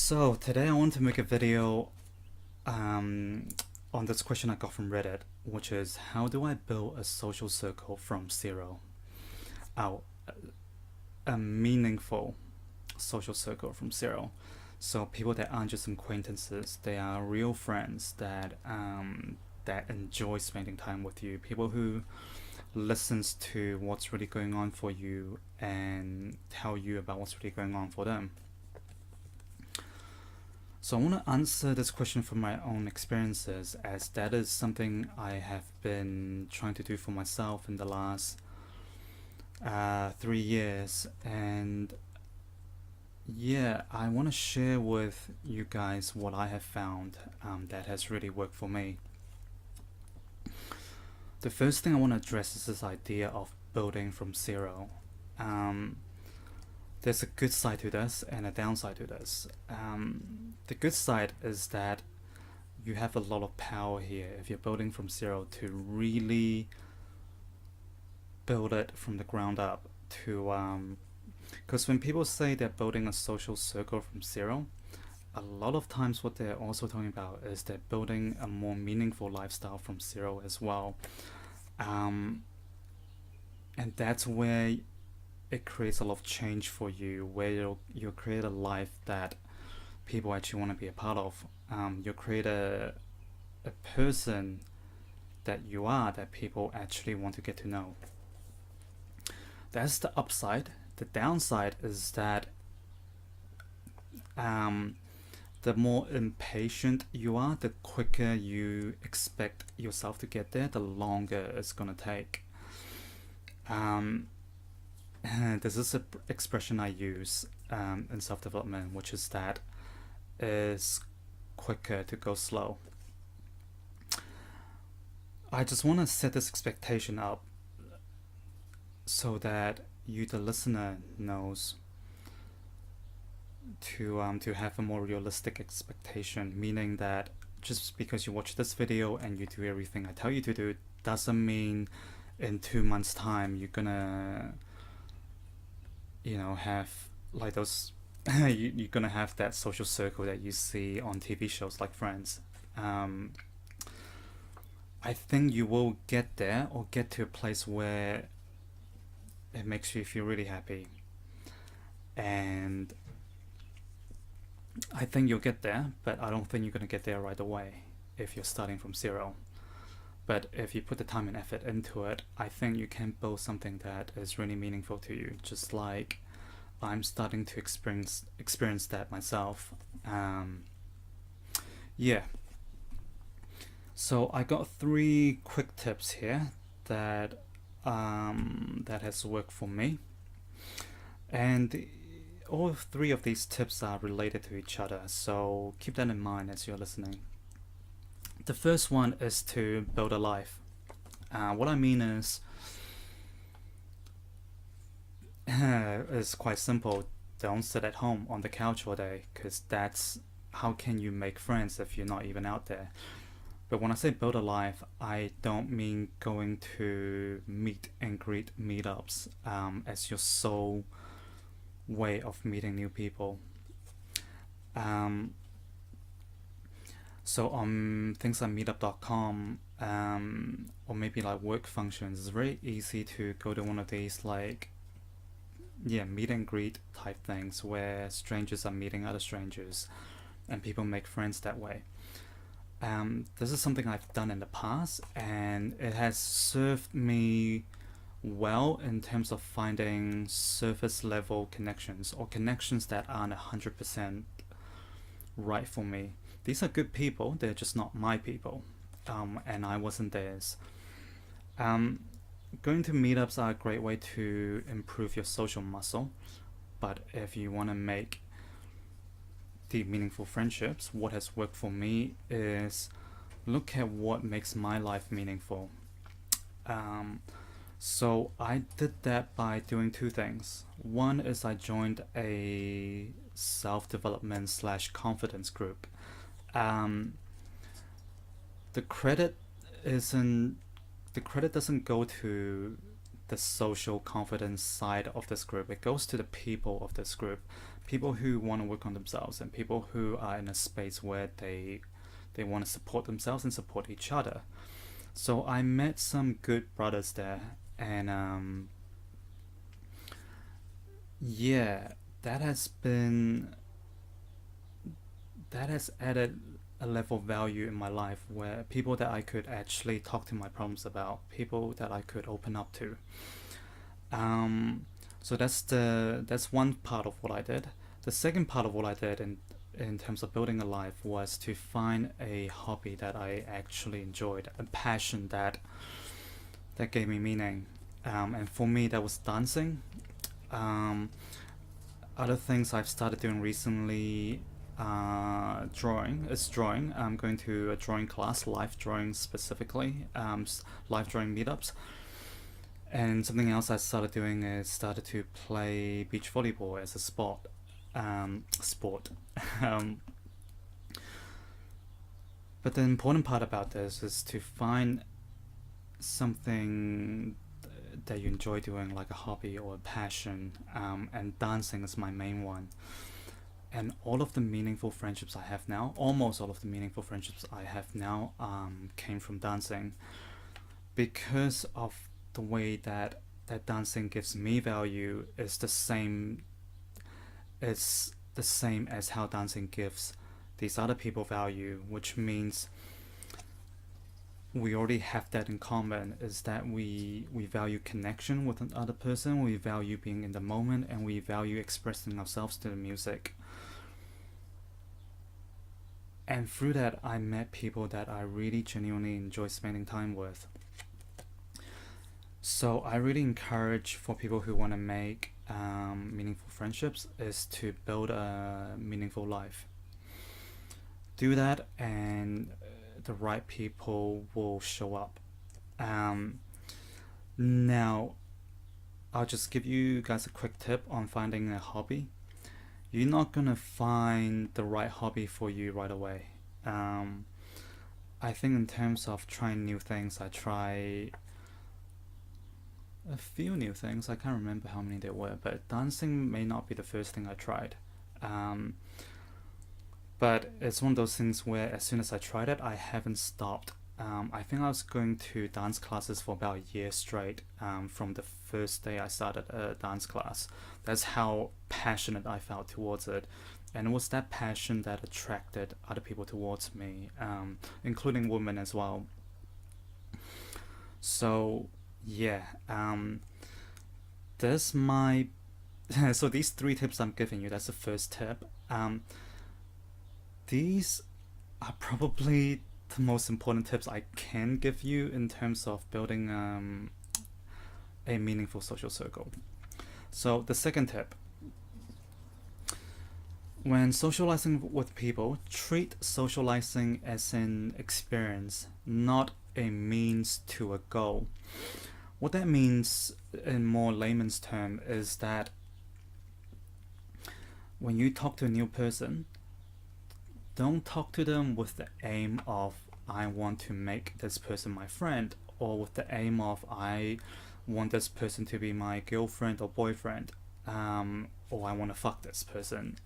So today I want to make a video um, on this question I got from Reddit, which is how do I build a social circle from zero? Oh, a meaningful social circle from zero. So people that aren't just acquaintances, they are real friends that enjoy spending time with you. People who listens to what's really going on for you and tell you about what's really going on for them. So I want to answer this question from my own experiences, as that is something I have been trying to do for myself in the last 3 years. And yeah, I want to share with you guys what I have found that has really worked for me. The first thing I want to address is this idea of building from zero. Um, there's a good side to this and a downside to this. The good side is that you have a lot of power here if you're building from zero to really build it from the ground up. Because when people say they're building a social circle from zero, a lot of times what they're also talking about is they're building a more meaningful lifestyle from zero as well. Um, and that's where it creates a lot of change for you, where you'll create a life that people actually want to be a part of. You'll create a person that you are that people actually want to get to know. That's the upside. The downside is that the more impatient you are, the quicker you expect yourself to get there, the longer it's gonna take. Um, this is an expression I use in self development, which is that is quicker to go slow. I just want to set this expectation up so that you, the listener, knows to have a more realistic expectation, meaning that just because you watch this video and you do everything I tell you to do doesn't mean in 2 months time you're gonna have like those you're gonna have that social circle that you see on TV shows like Friends. I think you will get there or get to a place where it makes you feel really happy, and I think you'll get there, but I don't think you're gonna get there right away if you're starting from zero. But if you put the time and effort into it, I think you can build something that is really meaningful to you, just like I'm starting to experience that myself. Yeah. So I got 3 quick tips here that has worked for me, and all 3 of these tips are related to each other. So keep that in mind as you're listening. The first one is to build a life. What I mean is it's quite simple. Don't sit at home on the couch all day, because that's how can you make friends if you're not even out there. But when I say build a life, I don't mean going to meet and greet meetups as your sole way of meeting new people. Um, so on things like meetup.com, or maybe like work functions, it's very easy to go to one of these like meet and greet type things where strangers are meeting other strangers and people make friends that way. This is something I've done in the past, and it has served me well in terms of finding surface level connections, or connections that aren't 100% right for me. These are good people, they're just not my people, and I wasn't theirs. Um, Going to meetups are a great way to improve your social muscle, but if you want to make deep, meaningful friendships, what has worked for me is look at what makes my life meaningful. Um, so I did that by doing 2 things. One is I joined a self-development slash confidence group. Um, the credit isn't the credit doesn't go to the social confidence side of this group. It goes to the people of this group, people who want to work on themselves and people who are in a space where they want to support themselves and support each other. So I met some good brothers there, and yeah, that has been that has added a level of value in my life where people that I could actually talk to my problems about, people that I could open up to. Um, so that's one part of what I did. The second part of what I did in terms of building a life was to find a hobby that I actually enjoyed, a passion that gave me meaning. And for me, that was dancing. Um, Other things I've started doing recently, drawing is drawing. I'm going to a drawing class, live drawing specifically, live drawing meetups. And something else I started doing is started to play beach volleyball as a sport. um, but the important part about this is to find something that you enjoy doing, like a hobby or a passion, and dancing is my main one. And all of the meaningful friendships I have now, almost all of the meaningful friendships I have now, came from dancing because of the way that dancing gives me value is the same as how dancing gives these other people value, which means we already have that in common, is that we value connection with another person, we value being in the moment, and we value expressing ourselves to the music. And through that, I met people that I really genuinely enjoy spending time with. So I really encourage for people who want to make meaningful friendships is to build a meaningful life. Do that, and the right people will show up. Um, Now, I'll just give you guys a quick tip on finding a hobby. You're not gonna find the right hobby for you right away. Um, I think in terms of trying new things, I try a few new things. I can't remember how many there were, but dancing may not be the first thing I tried. Um, but it's one of those things where as soon as I tried it, I haven't stopped. I think I was going to dance classes for about a year straight, from the first day I started a dance class. That's how passionate I felt towards it. And it was that passion that attracted other people towards me, including women as well. So, yeah, this my so these three tips I'm giving you. That's the first tip. These are probably the most important tips I can give you in terms of building a meaningful social circle. So the second tip: when socializing with people, treat socializing as an experience, not a means to a goal. What that means in more layman's term is that when you talk to a new person, don't talk to them with the aim of I want to make this person my friend, or with the aim of I want this person to be my girlfriend or boyfriend, or I want to fuck this person.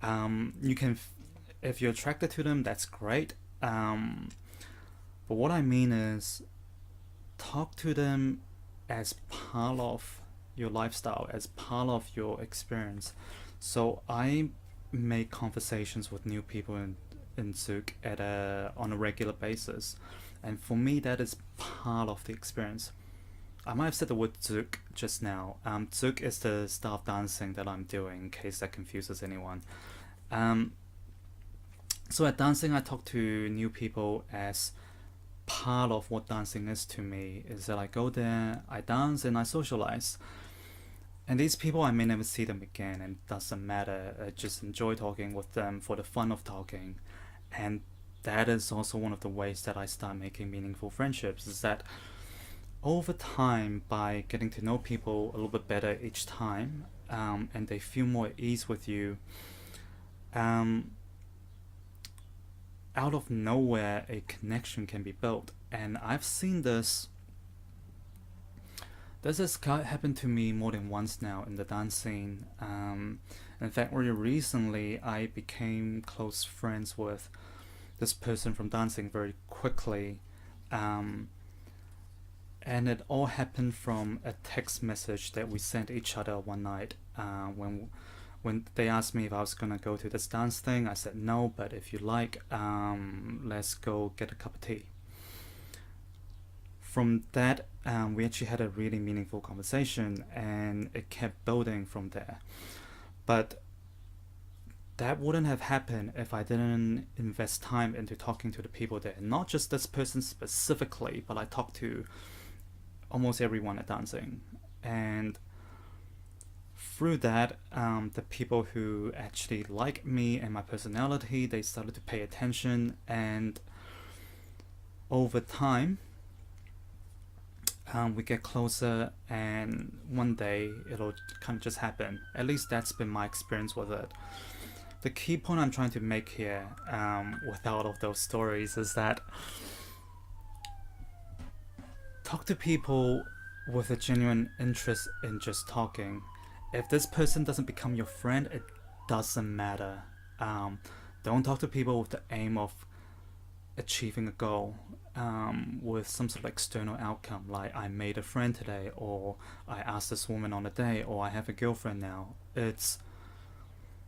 You can, if you're attracted to them, that's great. But what I mean is, talk to them as part of your lifestyle, as part of your experience. So I make conversations with new people in Zook on a regular basis, and for me that is part of the experience. I might have said the word Zook just now. Zook is the style of dancing that I'm doing, in case that confuses anyone. Um, so at dancing, I talk to new people as part of what dancing is to me. Is that I go there, I dance, and I socialize. And these people, I may never see them again, and it doesn't matter. I just enjoy talking with them for the fun of talking. And that is also one of the ways that I start making meaningful friendships, is that over time, by getting to know people a little bit better each time, and they feel more at ease with you, um, out of nowhere, a connection can be built. And I've seen this This has happened to me more than once now in the dance scene. In fact, very recently, I became close friends with this person from dancing very quickly. Um, and it all happened from a text message that we sent each other one night. When they asked me if I was gonna go to this dance thing, I said no, but if you like, let's go get a cup of tea. From that, we actually had a really meaningful conversation, and it kept building from there. But that wouldn't have happened if I didn't invest time into talking to the people there. Not just this person specifically, but I talked to almost everyone at dancing. And through that, the people who actually like me and my personality, they started to pay attention, and over time, we get closer, and one day it'll kind of just happen. At least that's been my experience with it. The key point I'm trying to make here, with all of those stories, is that talk to people with a genuine interest in just talking. If this person doesn't become your friend, it doesn't matter. Don't talk to people with the aim of achieving a goal, with some sort of external outcome, like I made a friend today, or I asked this woman on a date, or I have a girlfriend now. It's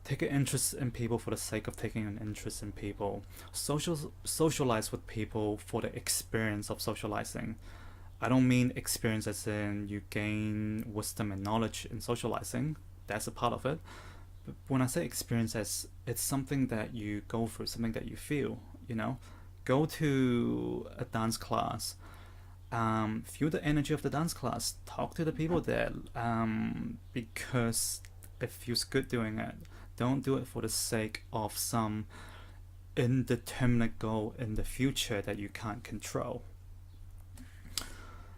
take an interest in people for the sake of taking an interest in people. Socialize with people for the experience of socializing. I don't mean experience as in you gain wisdom and knowledge in socializing. That's a part of it. But when I say experience, as it's something that you go through, something that you feel, you know? Go to a dance class, feel the energy of the dance class, talk to the people there, because it feels good doing it. Don't do it for the sake of some indeterminate goal in the future that you can't control.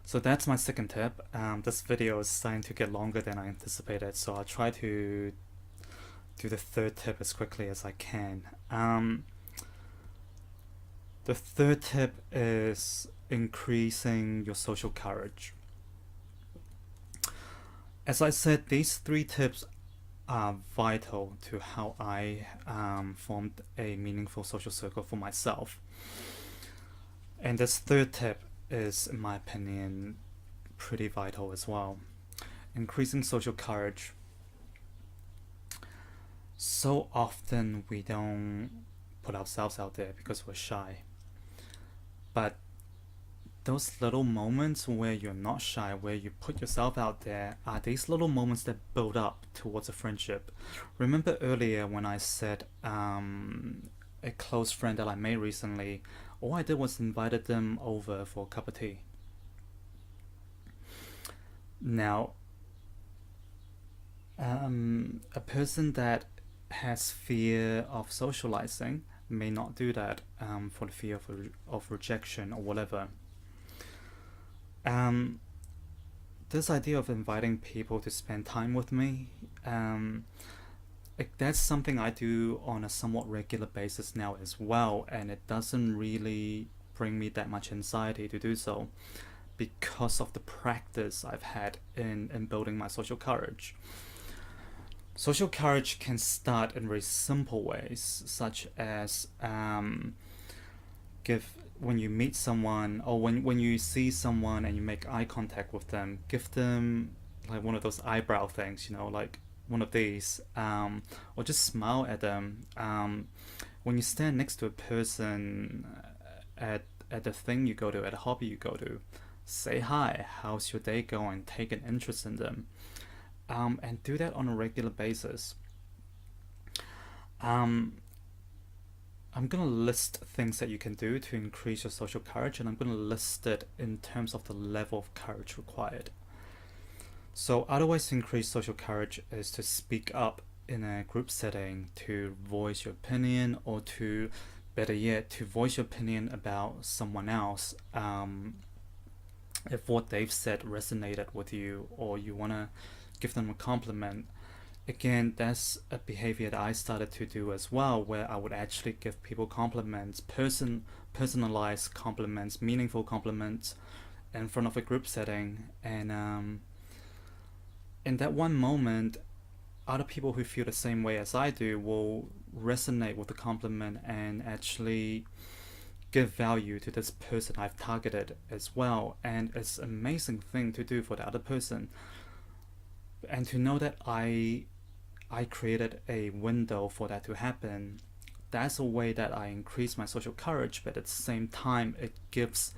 So that's my second tip. This video is starting to get longer than I anticipated, so I'll try to do the third tip as quickly as I can. The third tip is increasing your social courage. As I said, these three tips are vital to how I formed a meaningful social circle for myself. And this third tip is, in my opinion, pretty vital as well. Increasing social courage. So often we don't put ourselves out there because we're shy. But those little moments where you're not shy, where you put yourself out there, are these little moments that build up towards a friendship. Remember earlier when I said a close friend that I made recently, all I did was invited them over for a cup of tea. Now, a person that has fear of socializing may not do that for the fear of rejection or whatever. This idea of inviting people to spend time with me, that's something I do on a somewhat regular basis now as well, and it doesn't really bring me that much anxiety to do so because of the practice I've had in building my social courage. Social courage can start in very simple ways, such as when you meet someone, or when you see someone and you make eye contact with them, give them like one of those eyebrow things, like one of these, or just smile at them. When you stand next to a person at the thing you go to, at a hobby you go to, say hi, how's your day going, take an interest in them. And do that on a regular basis. I'm going to list things that you can do to increase your social courage, and I'm going to list it in terms of the level of courage required. So other ways to increase social courage is to speak up in a group setting, to voice your opinion, or to, better yet, to voice your opinion about someone else. If what they've said resonated with you, or you want to give them a compliment. Again, that's a behavior that I started to do as well, where I would actually give people compliments, personalized compliments, meaningful compliments, in front of a group setting, and in that one moment, other people who feel the same way as I do will resonate with the compliment and actually give value to this person I've targeted as well. And it's an amazing thing to do for the other person. And to know that I created a window for that to happen, that's a way that I increase my social courage, but at the same time, it gives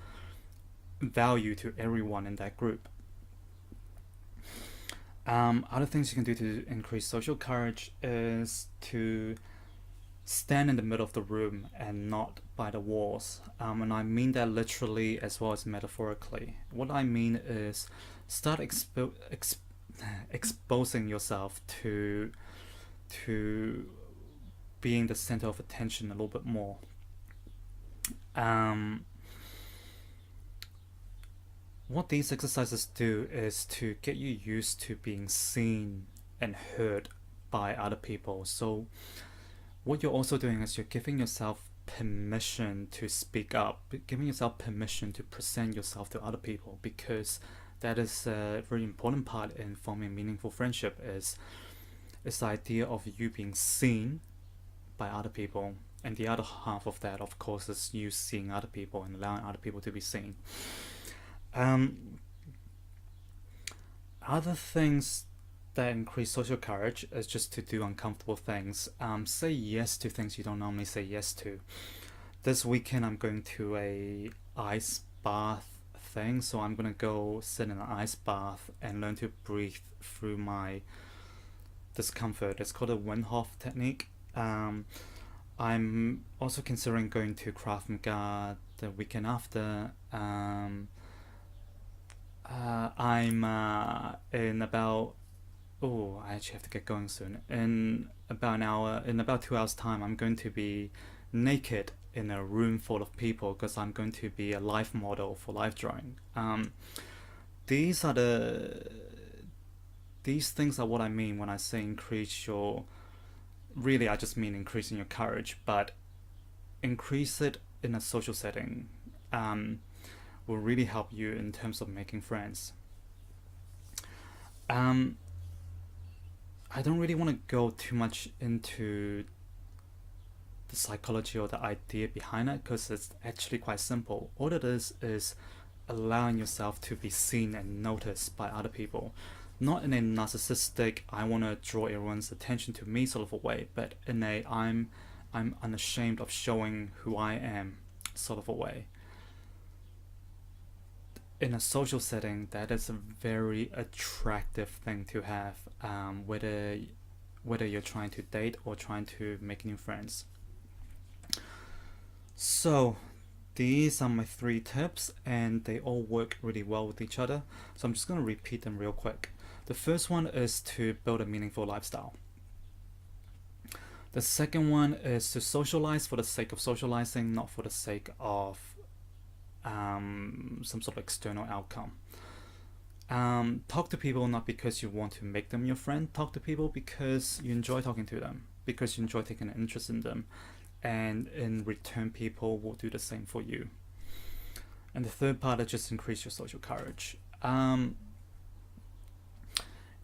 value to everyone in that group. Other things you can do to increase social courage is to stand in the middle of the room and not by the walls. And I mean that literally as well as metaphorically. What I mean is start exposing yourself to being the center of attention a little bit more. What these exercises do is to get you used to being seen and heard by other people. So what you're also doing is you're giving yourself permission to speak up, giving yourself permission to present yourself to other people, because that is a very important part in forming meaningful friendship, is the idea of you being seen by other people, and the other half of that, of course, is you seeing other people and allowing other people to be seen. Other things that increase social courage is just to do uncomfortable things. Say yes to things you don't normally say yes to. This weekend I'm going to a ice bath thing, so I'm gonna go sit in an ice bath and learn to breathe through my discomfort. It's called a Wim Hof technique. I'm also considering going to Krav Maga the weekend after. I'm in about I actually have to get going soon. In about 2 hours time, I'm going to be naked in a room full of people because I'm going to be a life model for life drawing. These things are what I mean when I say increase your. Really, I just mean increasing your courage, but increase it in a social setting. Will really help you in terms of making friends. I don't really want to go too much into the psychology or the idea behind it, because it's actually quite simple. All it is allowing yourself to be seen and noticed by other people, not in a narcissistic I want to draw everyone's attention to me sort of a way, but in a I'm unashamed of showing who I am sort of a way. In a social setting, that is a very attractive thing to have, whether you're trying to date or trying to make new friends. So these are my 3 tips, and they all work really well with each other. So I'm just going to repeat them real quick. The first one is to build a meaningful lifestyle. The second one is to socialize for the sake of socializing, not for the sake of some sort of external outcome. Talk to people not because you want to make them your friend. Talk to people because you enjoy talking to them, because you enjoy taking an interest in them, and in return people will do the same for you. And the third part is just increase your social courage.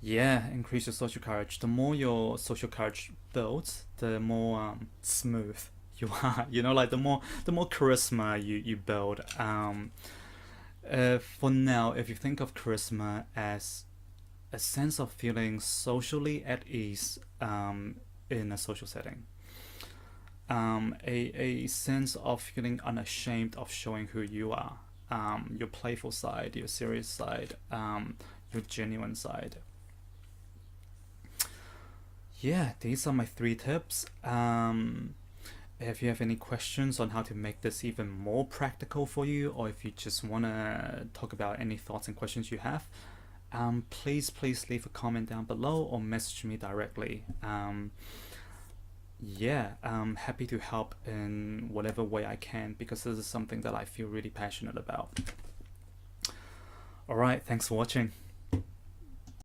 Increase your social courage. The more your social courage builds, the more smooth you are. Like the more charisma you build. For now, if you think of charisma as a sense of feeling socially at ease in a social setting, a sense of feeling unashamed of showing who you are, your playful side, your serious side, your genuine side. These are my 3 tips. If you have any questions on how to make this even more practical for you, or if you just want to talk about any thoughts and questions you have, please leave a comment down below or message me directly. I'm happy to help in whatever way I can, because this is something that I feel really passionate about. Alright, thanks for watching.